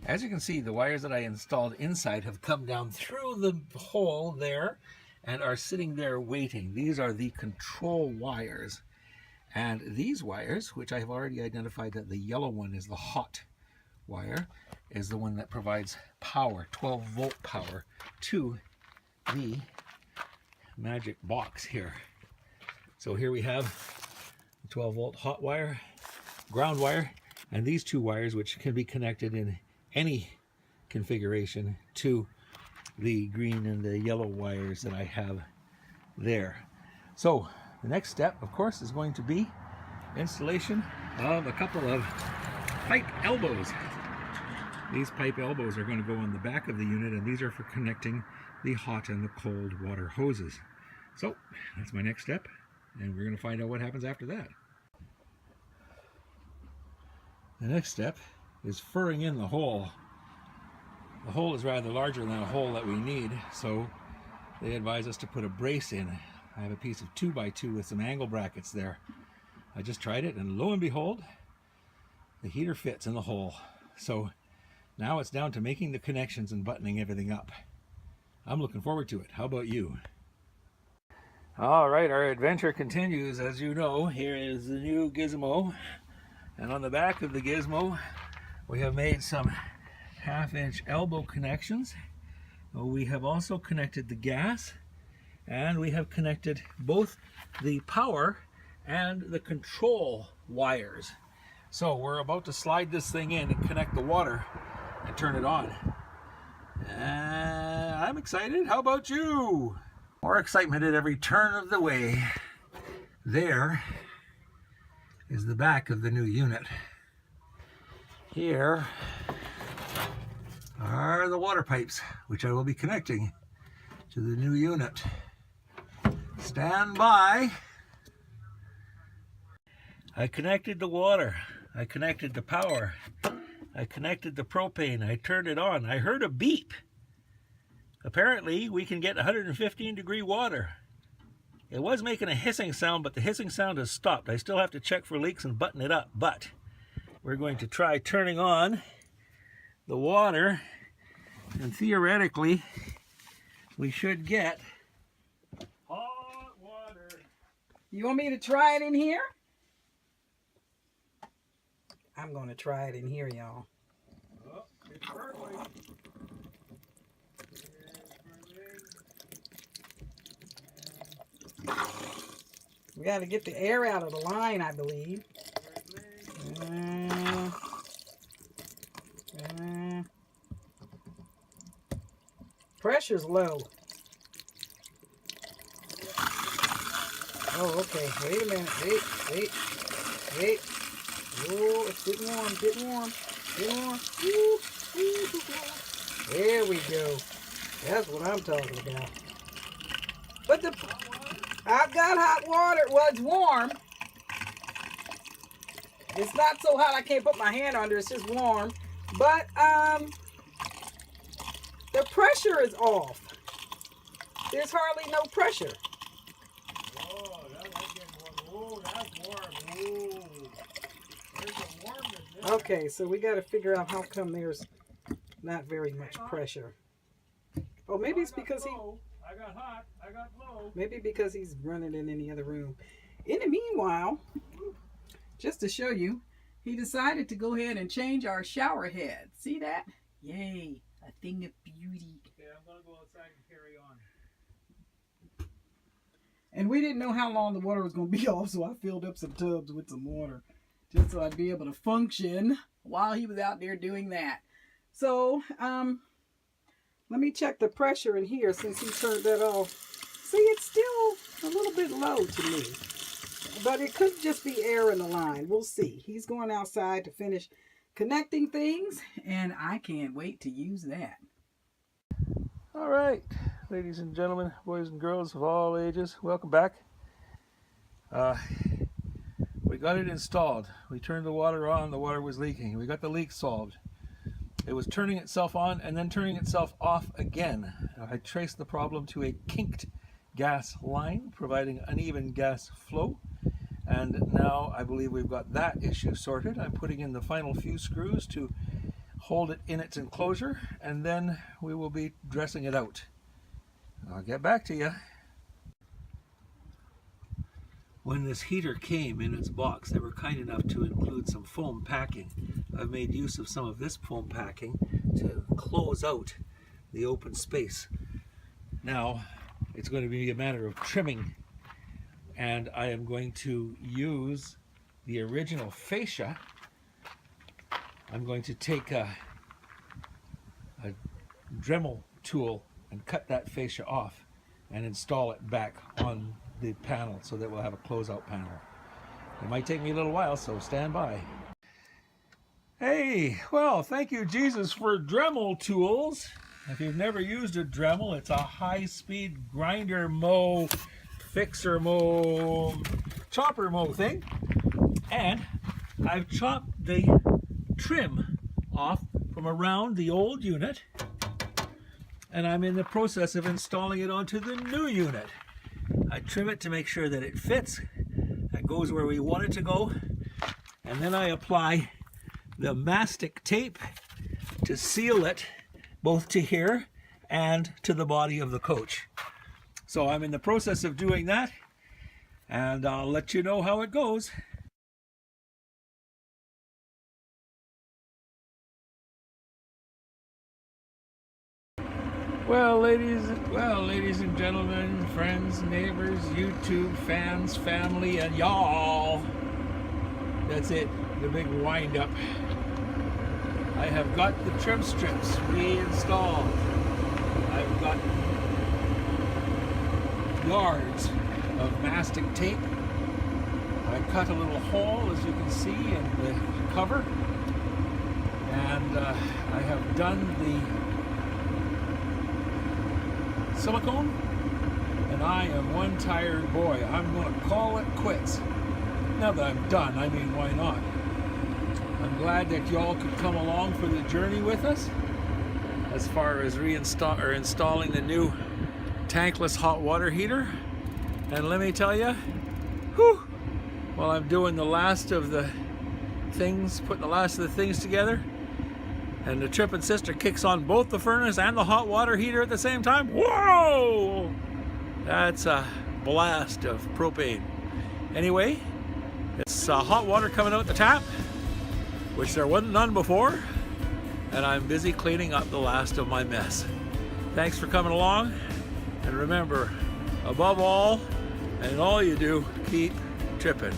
As you can see, the wires that I installed inside have come down through the hole there and are sitting there waiting. These are the control wires. And these wires, which I have already identified that the yellow one is the hot wire, is the one that provides power, 12-volt power, to the magic box here. So here we have the 12-volt hot wire, ground wire, and these two wires, which can be connected in any configuration to the green and the yellow wires that I have there. So the next step, of course, is going to be installation of a couple of pipe elbows. These pipe elbows are going to go on the back of the unit, and these are for connecting the hot and the cold water hoses. So that's my next step, and we're going to find out what happens after that. The next step is furring in the hole. The hole is rather larger than a hole that we need, so they advise us to put a brace in. I have a piece of 2x2 with some angle brackets there. I just tried it, and lo and behold, the heater fits in the hole. So now it's down to making the connections and buttoning everything up. I'm looking forward to it. How about you? All right, our adventure continues. As you know, here is the new gizmo, and on the back of the gizmo we have made some 1/2-inch elbow connections. We have also connected the gas, and we have connected both the power and the control wires. So we're about to slide this thing in and connect the water and turn it on. I'm excited. How about you? More excitement at every turn of the way. There is the back of the new unit. Here are the water pipes, which I will be connecting to the new unit. Stand by. I connected the water. I connected the power. I connected the propane. I turned it on. I heard a beep. Apparently, we can get 115-degree water. It was making a hissing sound, but the hissing sound has stopped. I still have to check for leaks and button it up, but we're going to try turning on the water, and theoretically, we should get hot water. You want me to try it in here? I'm going to try it in here, y'all. Oh, it's burning. We got to get the air out of the line, I believe. Pressure's low. Oh, okay. Wait a minute. Wait. Oh, it's getting warm, getting warm. Woo. There we go. That's what I'm talking about. But I've got hot water. Well, it's warm. It's not so hot I can't put my hand under. It's just warm. But the pressure is off. There's hardly no pressure. Oh, that's getting warm. Oh, that's warm. Oh, there's a warmness there. Okay, so we got to figure out how come there's not very much pressure. Oh, maybe it's because I got hot. I got low. Maybe because he's running in any other room. In the meanwhile, just to show you, he decided to go ahead and change our shower head. See that? Yay, a thing of beauty. Okay, I'm going to go outside and carry on. And we didn't know how long the water was going to be off, so I filled up some tubs with some water just so I'd be able to function while he was out there doing that. So, let me check the pressure in here since he turned that off. See, it's still a little bit low to me. But it could just be air in the line. We'll see. He's going outside to finish connecting things, and I can't wait to use that. All right, ladies and gentlemen, boys and girls of all ages, welcome back. We got it installed. We turned the water on. The water was leaking. We got the leak solved. It was turning itself on and then turning itself off again. I traced the problem to a kinked gas line providing uneven gas flow, and now I believe we've got that issue sorted. I'm putting in the final few screws to hold it in its enclosure, and then we will be dressing it out. I'll get back to you. When this heater came in its box, they were kind enough to include some foam packing. I've made use of some of this foam packing to close out the open space. Now, it's going to be a matter of trimming, and I am going to use the original fascia. I'm going to take a Dremel tool and cut that fascia off and install it back on the panel so that we'll have a closeout panel. It might take me a little while, so stand by. Hey, well, thank you, Jesus, for Dremel tools. If you've never used a Dremel, it's a high-speed grinder mow, fixer mow, chopper mow thing. And I've chopped the trim off from around the old unit, and I'm in the process of installing it onto the new unit. I trim it to make sure that it fits, that goes where we want it to go, and then I apply the mastic tape to seal it both to here and to the body of the coach. So I'm in the process of doing that, and I'll let you know how it goes. Well, ladies and gentlemen, friends, neighbors, YouTube fans, family, and y'all, that's it, the big wind-up. I have got the trim strips reinstalled. I've got yards of mastic tape. I cut a little hole, as you can see, in the cover, and I have done the silicone, and I am one tired boy. I'm going to call it quits. Now that I'm done, I mean, why not? I'm glad that y'all could come along for the journey with us as far as installing the new tankless hot water heater. And let me tell you, while I'm doing the last of the things, putting the last of the things together, and the Trippin' Sister kicks on both the furnace and the hot water heater at the same time. Whoa! That's a blast of propane. Anyway, it's hot water coming out the tap, which there wasn't none before, and I'm busy cleaning up the last of my mess. Thanks for coming along, and remember, above all, and in all you do, keep tripping.